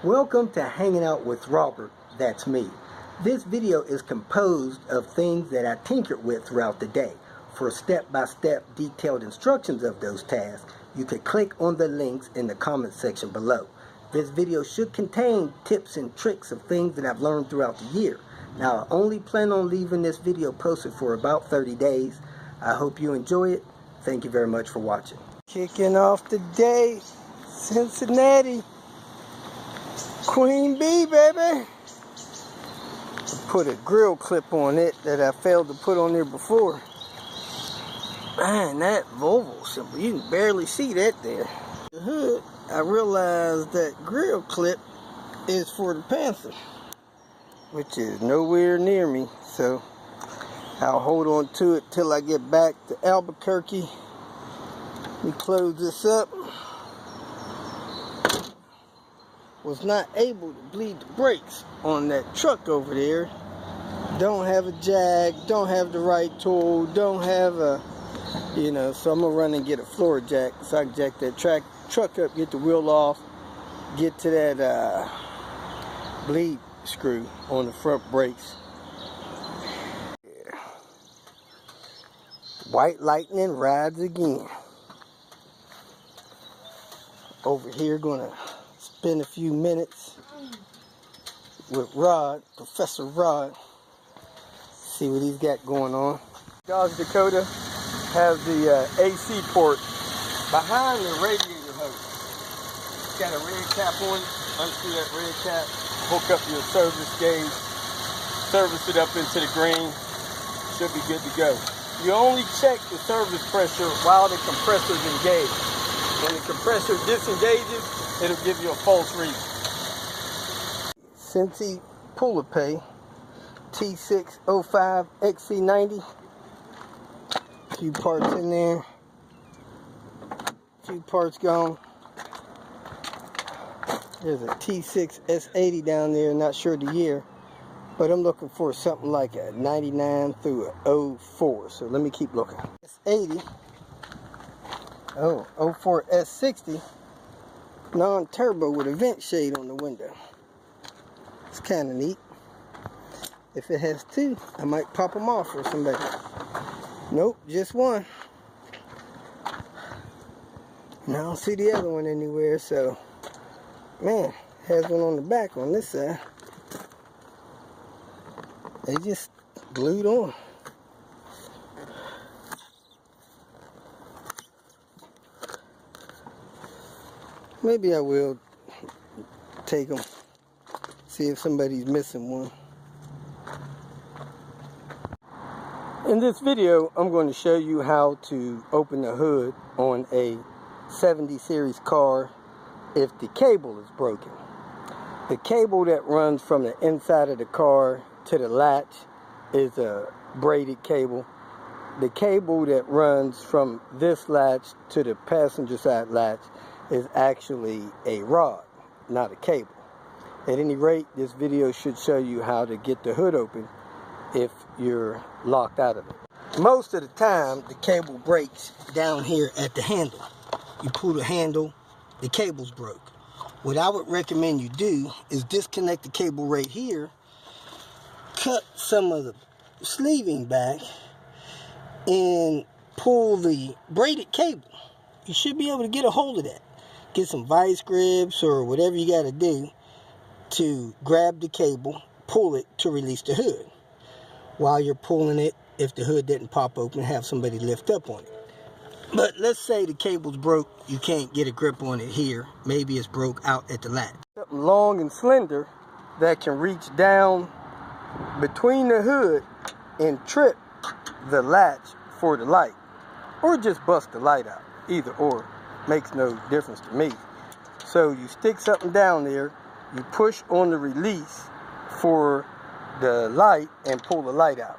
Welcome to Hanging Out with Robert, that's me. This video is composed of things that I tinkered with throughout the day. For step-by-step detailed instructions of those tasks, you can click on the links in the comment section below. This video should contain tips and tricks of things that I've learned throughout the year. Now, I only plan on leaving this video posted for about 30 days. I hope you enjoy it. Thank you very much for watching. Kicking off the day, Cincinnati. Queen Bee, baby. Put a grill clip on it that I failed to put on there before. Man, that Volvo symbol, you can barely see that there. The hood, I realized that grill clip is for the Panther, which is nowhere near me, so I'll hold on to it till I get back to Albuquerque. Let me close this up. Was not able to bleed the brakes on that truck over there. Don't have a jack, don't have the right tool, don't have a, so I'm gonna run and get a floor jack so I can jack that truck up, get the wheel off, get to that bleed screw on the front brakes. Yeah. White lightning rides again. Over here gonna spend a few minutes with Rod, Professor Rod. See what he's got going on. Dodge Dakota has the AC port behind the radiator hose. It's got a red cap on it. Unscrew that red cap, hook up your service gauge, service it up into the green. Should be good to go. You only check the service pressure while the compressor's engaged. When the compressor disengages, it'll give you a false reading. Cincy Puller Pay T605 XC90. A few parts in there. A few parts gone. There's a T6 S80 down there, not sure the year. But I'm looking for something like a 99 through a 04. So let me keep looking. S80. Oh, 04 S60. Non-turbo with a vent shade on the window. It's kind of neat. If it has two, I might pop them off for somebody. Nope, just one. And I don't see the other one anywhere, so man, has one on the back on this side. They just glued on. Maybe I will take them, see if somebody's missing one. In this video, I'm going to show you how to open the hood on a 70 series car if the cable is broken. The cable that runs from the inside of the car to the latch is a braided cable. The cable that runs from this latch to the passenger side latch is actually a rod, not a cable. At any rate, this video should show you how to get the hood open if you're locked out of it. Most of the time, the cable breaks down here at the handle. You pull the handle, the cable's broke. What I would recommend you do is disconnect the cable right here, cut some of the sleeving back, and pull the braided cable. You should be able to get a hold of that. Get some vice grips or whatever you got to do to grab the cable, pull it to release the hood. While you're pulling it, if the hood didn't pop open, have somebody lift up on it. But let's say the cable's broke, you can't get a grip on it here. Maybe it's broke out at the latch. Something long and slender that can reach down between the hood and trip the latch for the light. Or just bust the light out. Either or. Makes no difference to me. So you stick something down there, you push on the release for the light and pull the light out.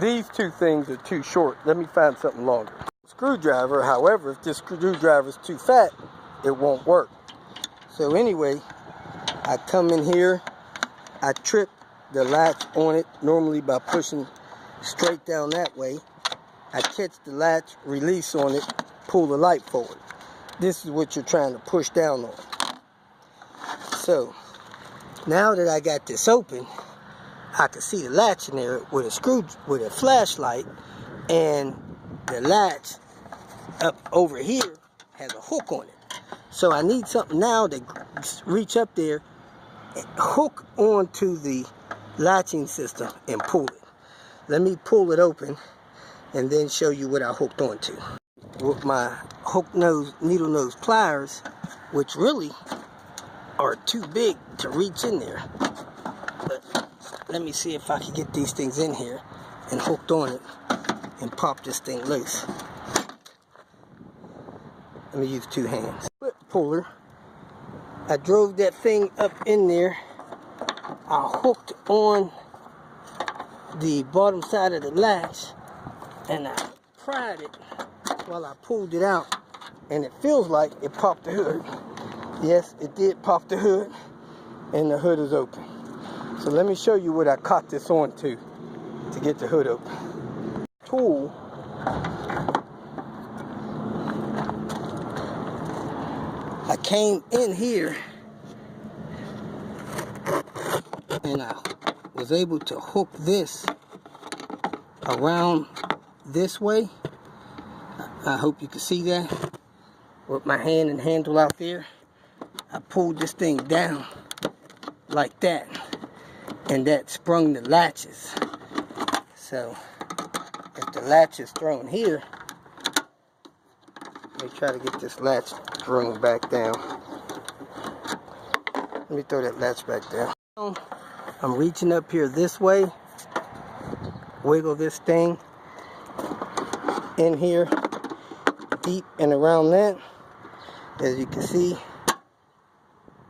These two things are too short. Let me find something longer. Screwdriver, however, if this screwdriver is too fat, it won't work. So anyway, I come in here, I trip the latch on it, normally by pushing straight down that way. I catch the latch, release on it, pull the light forward. This is what you're trying to push down on. So now that I got this open, I can see the latch in there with a flashlight, and the latch up over here has a hook on it. So I need something now to reach up there and hook onto the latching system and pull it. Let me pull it open and then show you what I hooked onto. With my needle nose pliers, which really are too big to reach in there. But let me see if I can get these things in here and hooked on it and pop this thing loose. Let me use two hands. Foot puller. I drove that thing up in there. I hooked on the bottom side of the latch and I pried it while I pulled it out, and it feels like it popped the hood. Yes, it did pop the hood, and the hood is open. So let me show you what I caught this onto to get the hood open. Tool. I came in here and I was able to hook this around this way. I hope you can see that. With my hand and handle out there, I pulled this thing down like that, and that sprung the latches. So if the latch is thrown here, let me try to get this latch thrown back down. Let me throw that latch back down. I'm reaching up here this way, wiggle this thing in here deep and around that. As you can see,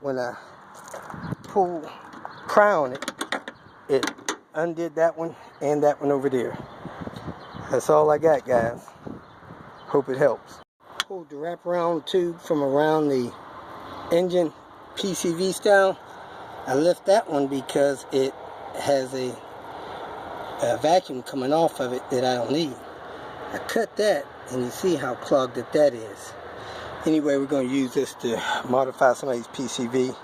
when I pry on it, it undid that one and that one over there. That's all I got, guys. Hope it helps. Pulled the wraparound tube from around the engine, PCV style. I left that one because it has a vacuum coming off of it that I don't need. I cut that, and you see how clogged up that is. Anyway, we're going to use this to modify somebody's PCV,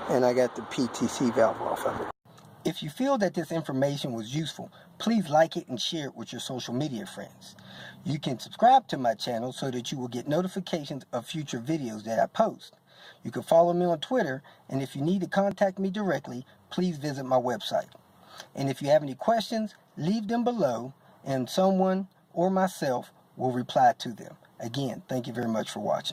and I got the PTC valve off of it. If you feel that this information was useful, please like it and share it with your social media friends. You can subscribe to my channel so that you will get notifications of future videos that I post. You can follow me on Twitter, and if you need to contact me directly, please visit my website. And if you have any questions, leave them below, and someone or myself will reply to them. Again, thank you very much for watching.